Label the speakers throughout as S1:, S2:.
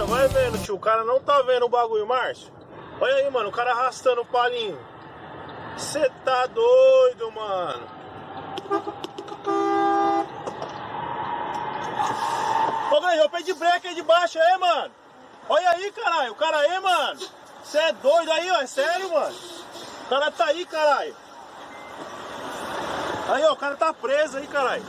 S1: vai vendo, tio. O cara não tá vendo o bagulho, Márcio. Olha aí, mano, o cara arrastando o palinho. Cê tá doido, mano. Ô, Grande, eu pedi break aí de baixo aí, mano. Olha aí, caralho. O cara aí, mano. Cê é doido aí, ó. É sério, mano. O cara tá aí, caralho. Aí, ó. O cara tá preso aí, caralho.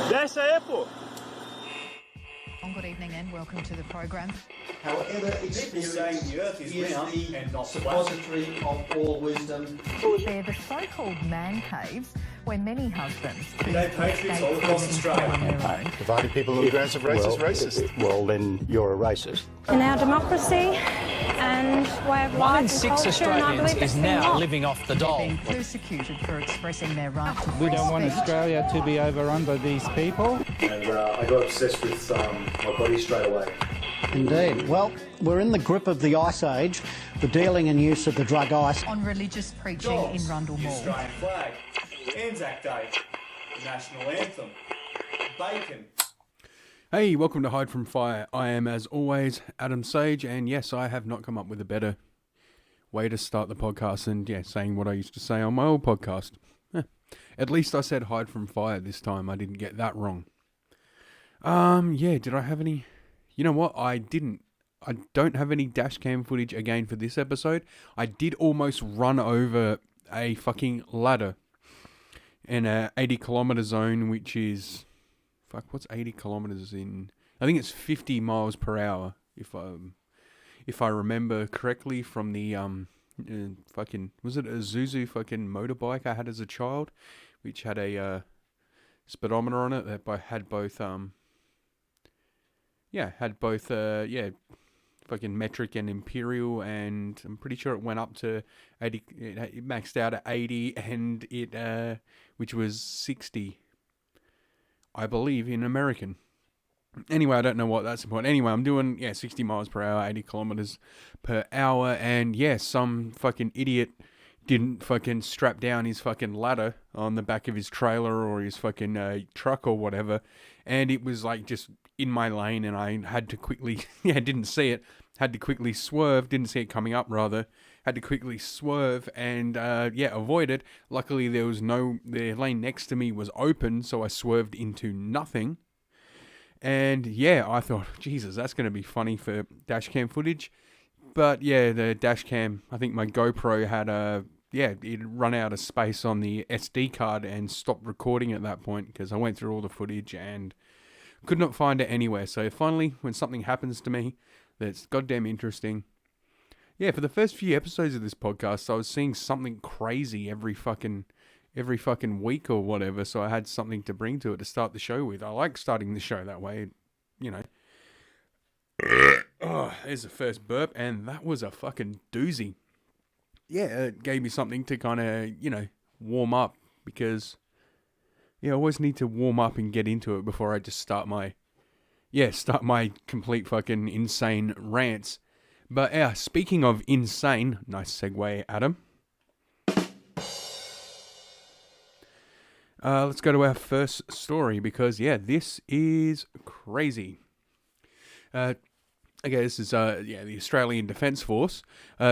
S1: Desce aí, pô.
S2: Good evening and welcome to the program.
S3: However, experience
S4: the earth is round
S3: the
S4: and not
S3: suppository of all wisdom.
S2: They're the so-called man caves where many husbands who
S4: They patriots all across Australia.
S5: Dividing people on the grounds of racist.
S6: Well, then you're a racist.
S7: In our democracy and way of life,
S8: One in
S7: and
S8: six
S7: culture, and I
S8: Australians
S7: believe
S8: is
S7: it's
S8: now
S7: not.
S8: living off the dole.
S2: being persecuted for expressing their right to
S9: We
S2: free
S9: don't want
S2: speech.
S9: Australia to be overrun by these people.
S4: And I got obsessed with my body straight away.
S6: Indeed. Well, we're in the grip of the Ice Age, the dealing and use of the drug ice.
S2: On religious preaching in Rundle
S4: The
S2: Mall.
S4: Australian flag, Anzac Day, the national anthem, bacon.
S10: Hey, welcome to Hide from Fire. I am, as always, Adam Sage, and yes, I have not come up with a better way to start the podcast than, saying what I used to say on my old podcast. At least I said Hide from Fire this time. I didn't get that wrong. Did I have any... You know what? I didn't. I don't have any dash cam footage again for this episode. I did almost run over a fucking ladder in a 80-kilometer zone, which is... Fuck, what's 80 kilometers in... I think it's 50 miles per hour, if I remember correctly from the, was it a Zuzu fucking motorbike I had as a child, which had a, speedometer on it that had both, fucking metric and imperial, and I'm pretty sure it went up to 80, it maxed out at 80, and it, which was 60, I believe, in American. Anyway, I don't know what that's about. Anyway, I'm doing, 60 miles per hour, 80 kilometers per hour, and some fucking idiot didn't fucking strap down his fucking ladder on the back of his trailer or his fucking truck or whatever, and it was like just in my lane, and I had to quickly, didn't see it, had to quickly swerve, didn't see it coming up rather, had to quickly swerve and, avoid it. Luckily, the lane next to me was open, so I swerved into nothing. And I thought, Jesus, that's going to be funny for dashcam footage. But the dashcam, I think my GoPro had it run out of space on the SD card and stopped recording at that point because I went through all the footage and could not find it anywhere. So finally, when something happens to me that's goddamn interesting, for the first few episodes of this podcast, I was seeing something crazy every fucking week or whatever, so I had something to bring to it to start the show with. I like starting the show that way, Oh, there's the first burp, and that was a fucking doozy. It gave me something to kind of, warm up, because, I always need to warm up and get into it before I just start my complete fucking insane rants. But, speaking of insane, nice segue, Adam. Let's go to our first story because, this is crazy. This is, the Australian Defence Force.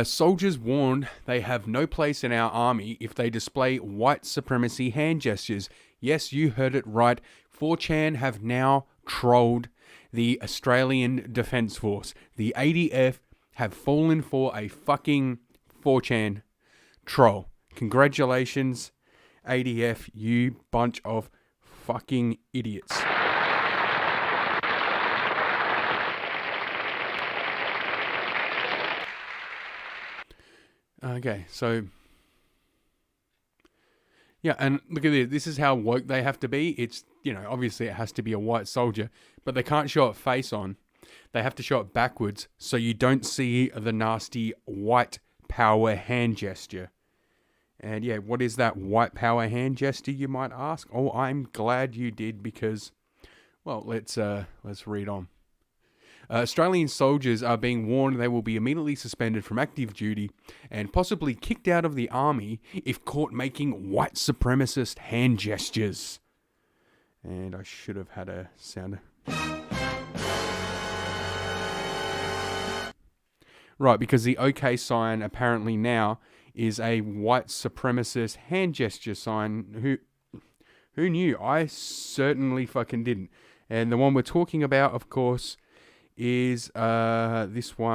S10: Soldiers warned they have no place in our army if they display white supremacy hand gestures. Yes, you heard it right. 4chan have now trolled the Australian Defence Force. The ADF have fallen for a fucking 4chan troll. Congratulations, ADF, you bunch of fucking idiots. Okay, so... and look at this. This is how woke they have to be. It's, obviously it has to be a white soldier, but they can't show it face on. They have to show it backwards so you don't see the nasty white power hand gesture. And what is that white power hand gesture, you might ask? Oh, I'm glad you did because, well, let's read on. Australian soldiers are being warned they will be immediately suspended from active duty and possibly kicked out of the army if caught making white supremacist hand gestures. And I should have had a sounder. Right, because the OK sign apparently now is a white supremacist hand gesture sign. Who knew? I certainly fucking didn't. And the one we're talking about, of course, is this one.